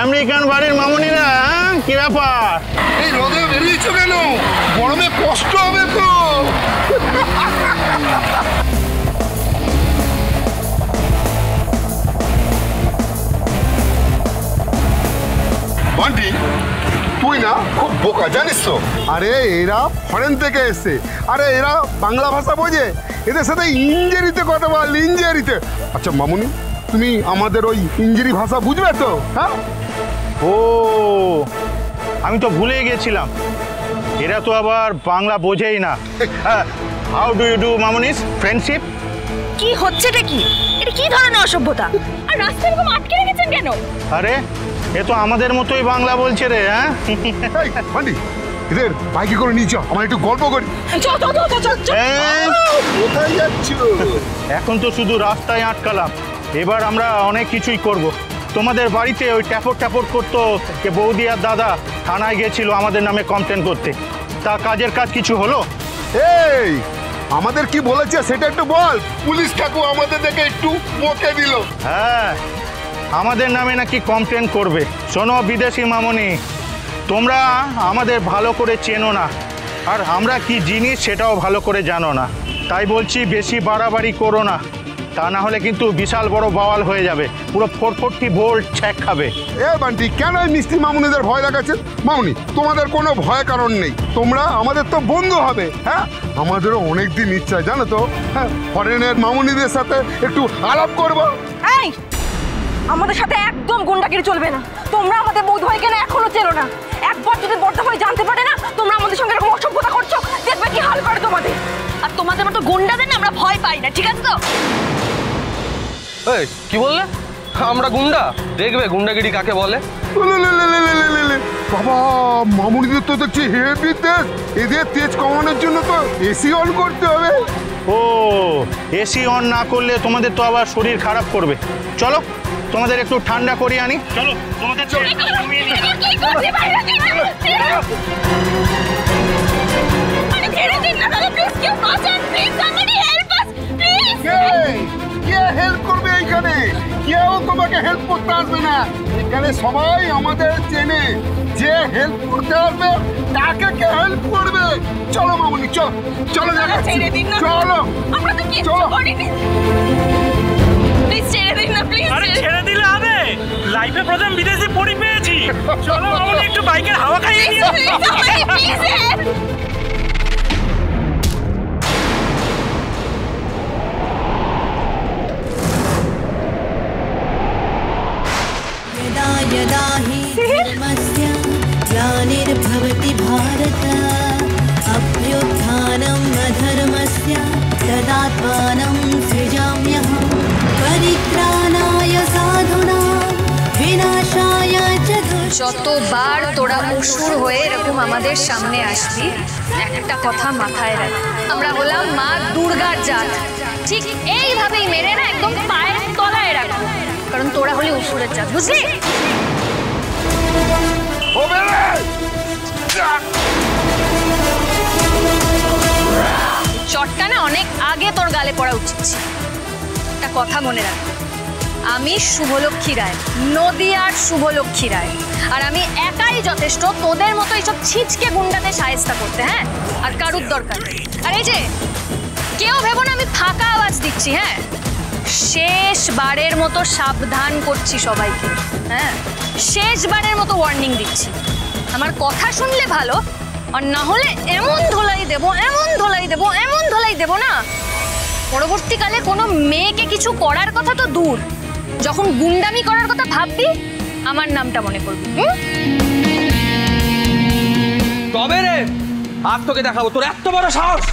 American বাড়ির মামুনিরা, কি ব্যাপার? এই রোদে বেরিয়েছো কেন? গরমে কষ্ট হবে তো। বান্টি, তুই না খুব বোকা জানিস তো। আরে এরা ফরেন থেকে এসছে, আরে এরা বাংলা ভাষা বোঝে, এদের সাথে ইঞ্জিরিতে কথা বল, ইঞ্জিরিতে। আচ্ছা মামুনি, তুমি আমাদের ওই ইঞ্জিরি ভাষা বুঝবে তো? হ্যাঁ, ও আমি তো ভুলেই গেছিলাম, এরা তো আবার বাংলা বোঝেই না। হাউ ডু ইউ ডু মামুনিস ফ্রেন্ডশিপ? কি হচ্ছেটা কি? এটা কি ধরনের অসভ্যতা? আর রাস্তায় এরকম আটকে রেখেছেন কেন? আরে এ তো আমাদের মতোই বাংলা বলছে রে। হ্যাঁ বান্টি, এদের বাইকে করে নিয়ে যাও, আমার একটু গল্প করি। কোথায় যাচ্ছ? এখন তো শুধু রাস্তায় আটকালাম, এবার আমরা অনেক কিছুই করব। তোমাদের বাড়িতে ওই ট্যাপট ট্যাপট করতো কে বৌদি আর দাদা থানায় গিয়েছিল আমাদের নামে কমপ্লেন করতে, তা কাজের কাজ কিছু হলো? এই আমাদের কি বলেছে সেটা একটু বল। পুলিশ ঠাকুর আমাদের দেখে একটু বকে দিল। হ্যাঁ, আমাদের নামে নাকি কমপ্লেন করবে। শোনো বিদেশি মামুনি, তোমরা আমাদের ভালো করে চেনো না, আর আমরা কি জিনিস সেটাও ভালো করে জানো না, তাই বলছি বেশি বাড়াবাড়ি করো না, তা না হলে কিন্তু বিশাল বড় বাওয়াল হয়ে যাবে, পুরো 440 ভোল্ট ছ্যাক খাবে। এ বান্টি, কেন এই মিষ্টি মামুনিদের ভয় দেখাচ্ছে? মামুনি, তোমাদের কোনো ভয় কারণ নেই, তোমরা আমাদের তো বন্ধু হবে। হ্যাঁ, আমাদেরও অনেকদিন ইচ্ছা জানো তো, হ্যাঁ, ফরেনের মামুনিদের সাথে একটু আলাপ করবো। এই আমাদের সাথে একদম গুন্ডাগিরি চলবে না। তোমরা আমাদের বৌদ্ধ ভাইকে না এখনো চেনো না। একবার যদি বড় ভাই জানতে পারে না তোমরা আমাদের সঙ্গে এরকম অসভ্যতা করছো, দেখবে কি হাল করে তোমাদের। আর তোমাদের মতো গুন্ডাদের না আমরা ভয় পাই না, ঠিক আছে তো? এই কি বললে? আমরা গুন্ডা? দেখবে গুন্ডাগিরি কাকে বলে। বাবা, মামুনিদের তো দেখছি হেভি তেজ, এদের তেজ কমানোর জন্য তো এসি অন করতে হবে। ও এসি অন না করলে তোমাদের তো আবার শরীর খারাপ করবে। চলো তোমাদের একটু ঠান্ডা করিয়ে আনি। চলো তোমাদের কে হেল্প করবে? এইখানে কেউ তোমাকে হেল্প করতে আসবে না। এখানে সবাই আমাদের চেনে, যে হেল্প করতে আসবে তাকে কে হেল্প করবে। চলো মামুনি, চলো চলো, চলো চলো। ছেড়ে দিলে হবে? লাইফে প্রথম বিদেশি পরি পেয়েছি। চলো মামুনি, একটু বাইকের হাওয়া খাইয়ে নিয়ে यदा हि धर्मस्य ग्लानिर्भवति भारत अभ्युत्थानम् अधर्मस्य तदात्मानं सृजाम्यहं परित्राणाय साधूनां विनाशाय च যতবার তোরা অসুর হয়ে এরকম আমাদের সামনে আসবি, একটা কথা মাথায় রাখ, আমরা হলাম মা দুর্গার জাত। ঠিক এইভাবেই মেরে না একদম পায়ের তলায় রাখবো, কারণ তোরা হলি অসুরের জাত, বুঝলি? চটটা না অনেক আগে তোর গালে পড়া উচিত। একটা কথা মনে রাখ, আমি শুভলক্ষ্মী রায়, নদিয়ার শুভলক্ষ্মী রায়, আর আমি একাই যথেষ্ট তোদের মতো এইসব ছিচকে গুন্ডাতে সাহেস্তা করতে। হ্যাঁ, আর কারুর দরকার নেই। আর এই যে কেউ ভেবো না আমি ফাঁকা আওয়াজ দিচ্ছি। হ্যাঁ, শেষবারের মতো সাবধান করছি সবাইকে। হ্যাঁ, শেষবারের মতো ওয়ার্নিং দিচ্ছি, আমার কথা শুনলে ভালো, আর না হলে এমন ধোলাই দেবো, এমন ধোলাই দেবো, এমন ধোলাই দেবো না, পরবর্তীকালে কোনো মেয়েকে কিছু করার কথা তো দূর, যখন গুন্ডামি করার কথা ভাববি আমার নামটা মনে করবি। তবে রে, আজ তোকে দেখাবো তোর এত বড় সাহস।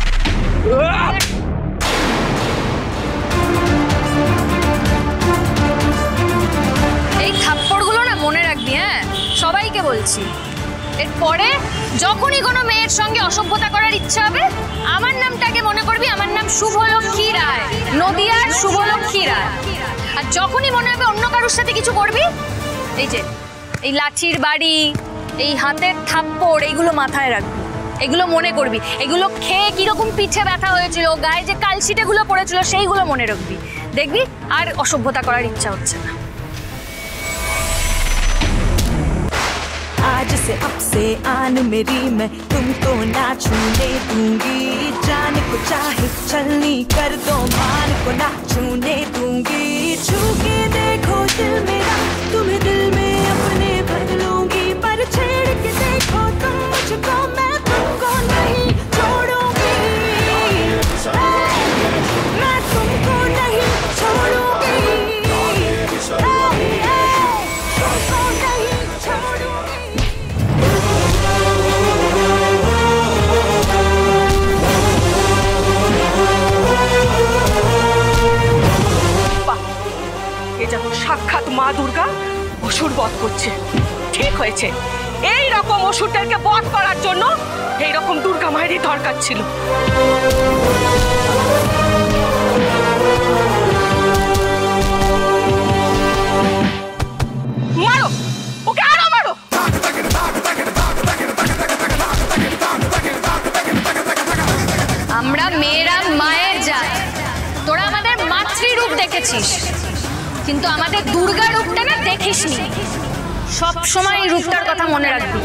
এই থাপ্পড়গুলো না মনে রাখবি। হ্যাঁ, সবাইকে বলছি, এরপরে যখনই কোনো মেয়ের সঙ্গে অসভ্যতা করার ইচ্ছা হবে আমার নামটাকে মনে করবি, আমার নাম শুভলক্ষ্মী রায়, নদিয়ার শুভলক্ষ্মী রায়। আর যখনই মনে হবে অন্য কারোর সাথে কিছু করবি, এই যে এই লাঠির বাড়ি, এই হাতের থাপ্পড়, এইগুলো মাথায় রাখবি, এগুলো মনে করবি, এগুলো খেয়ে কিরকম পিঠে ব্যথা হয়েছিল, গায়ে যে কালশিটেগুলো পড়েছিল সেইগুলো মনে রাখবি, দেখবি আর অসভ্যতা করার ইচ্ছা হচ্ছে না। से अब से आन मेरी मैं तुमको ना छूने दूंगी जाने को चाहे चलनी कर दो मान को ना छूने दूंगी छू के देखो दिल मेरा तुम्हें दिल में अपने भर लूंगी पर छेड़ के देखो तुम मुझको मैं तुमको नहीं छोड़ूंगी मैं तुमको नहीं छोड़ूंगी तुमको नहीं छोड़ूंगी এ যখন সাক্ষাৎ মা দুর্গা অসুর বধ করছে ঠিক হয়েছে এই রকম অসুরদেরকে বধ করার জন্য এই রকম দুর্গা মায়েরই দরকার ছিল মারো ওকে আরো মারো আমরা মেয়েরা মায়ের জাত তোরা আমাদের মাতৃরূপ দেখেছিস কিন্তু আমাদের দুর্গা রূপটা না দেখিসনি সব সময় এই রূপটার কথা মনে রাখবি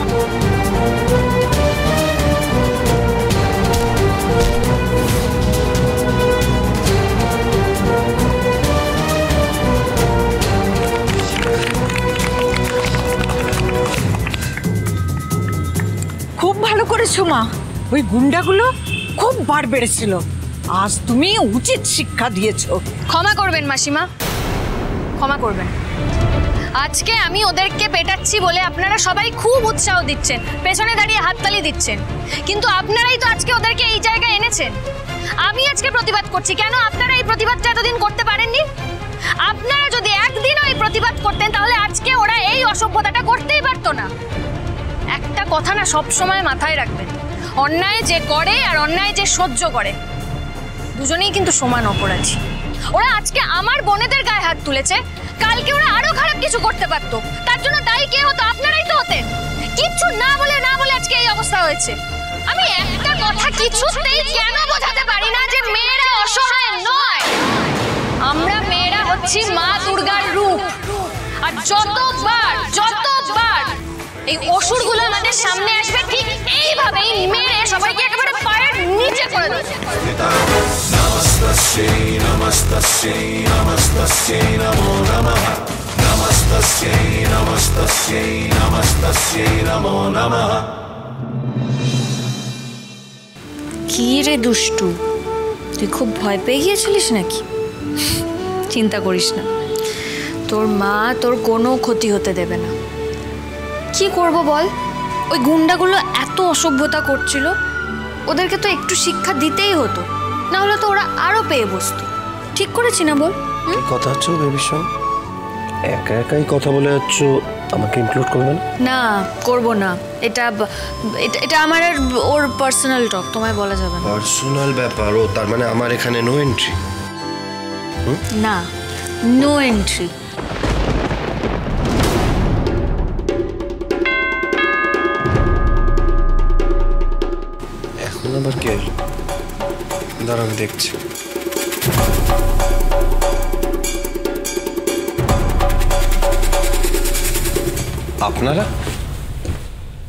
খুব ভালো করেছো মা ওই গুন্ডাগুলো খুব বার বেড়েছিল আজ তুমি উচিত শিক্ষা দিয়েছো ক্ষমা করবেন মাসিমা ক্ষমা করবেন আজকে আমি ওদেরকে পেটাচ্ছি বলে আপনারা সবাই খুব উৎসাহ দিচ্ছেন পেছনে দাঁড়িয়ে হাততালি দিচ্ছেন কিন্তু আপনারাই তো আজকে ওদেরকে এই জায়গায় এনেছেন আমি আজকে প্রতিবাদ করছি কেন আপনারা এই প্রতিবাদটা এতদিন করতে পারেননি আপনারা যদি একদিনও এই প্রতিবাদ করতেন তাহলে আজকে ওরা এই অসভ্যতাটা করতেই পারতো না একটা কথা না সব সময় মাথায় রাখবেন অন্যায় যে করে আর অন্যায় যে সহ্য করে দুজনেই কিন্তু সমান অপরাধী ওরা আজকে আমার বোনেদের গায়ে হাত তুলেছে কালকে ওরা আরো খারাপ কিছু করতে পারতো তার জন্য দায়ী কে হতো আপনারাই তো হতেন কিচ্ছু না বলে আজকে এই অবস্থা হয়েছে আমি একটা কথা কিছুতেই কেন বোঝাতে পারি না যে মেয়েরা অসহায় নয় আমরা মেয়েরা হচ্ছি মা দুর্গার রূপ আর যতবার এই অসুরগুলো আমাদের সামনে আসবে ঠিক এইভাবেই মেরে সবাইকে একেবারে পায়ের নিচে করে দেবে নমস্তে নমস্তে নমস্তে নমো নমঃ নমস্তে নমস্তে নমস্তে নমো নমঃ কি রে দুষ্টু তুই খুব ভয় পেয়ে গিয়েছিলিস নাকি চিন্তা করিস না তোর মা তোর কোনো ক্ষতি হতে দেবে না কি করব বল ওই গুন্ডাগুলো এত অসভ্যতা করছিল ওদেরকে তো একটু শিক্ষা দিতেই হতো না হলে তো ওরা আরো পেয়ে বসতো ঠিক করেছি না বল কথা হচ্ছে বেবির সঙ্গে একা একাই কথা বলে যাচ্ছ আমাকে ইনক্লুড করবে না করব না এটা এটা আমার আর ওর পার্সোনাল টক তোমায় বলা যাবে না পার্সোনাল ব্যাপার ও তার মানে আমার এখানে নো এন্ট্রি না নো এন্ট্রি এখন আবার কে দাঁড়া আমি দেখছি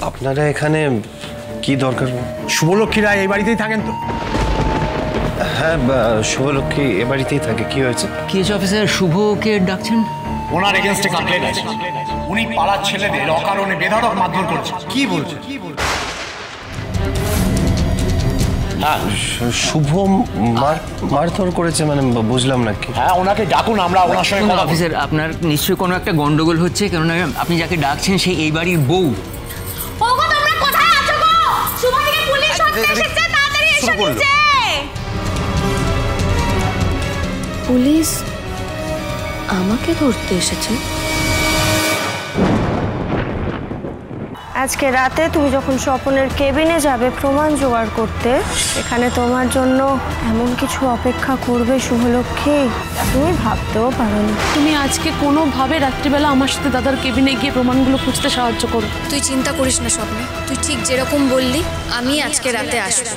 আপনারা এখানে কি দরকার শুভলক্ষ্মী রায় এই বাড়িতেই থাকেন তো হ্যাঁ শুভলক্ষ্মী এ বাড়িতেই থাকে কি হয়েছে কি হয়েছে অফিসার শুভকে ডাকছেন ওনার এগেনস্টে কমপ্লেন আছে উনি পাড়ার ছেলেদের অকারণে বেধড়ক মারধর করছে কি বলছে হ্যাঁ শুভ মারধর করেছে মানে বুঝলাম না কি হ্যাঁ ওনাকে ডাকুন আমরা ওনার সঙ্গে কথা অফিসার আপনার নিশ্চয়ই কোনো একটা গন্ডগোল হচ্ছে কেননা আপনি যাকে ডাকছেন সেই এই বাড়ির বউ ওগো তোমরা কোথায় আছো গো শুভ থেকে পুলিশ এসেছে তাড়াতাড়ি এসে নিচে পুলিশ আমাকে ধরতে এসেছে আজকে রাতে তুমি যখন স্বপনের কেবিনে যাবে প্রমাণ জোগাড় করতে এখানে তোমার জন্য এমন কিছু অপেক্ষা করবে শুভলক্ষ্মী তুমি ভাবতেও পারোনি তুমি আজকে কোনোভাবে রাত্রিবেলা আমার সাথে দাদার কেবিনে গিয়ে প্রমাণগুলো খুঁজতে সাহায্য করো তুই চিন্তা করিস না স্বপ্নে তুই ঠিক যেরকম বললি আমি আজকে রাতে আসবো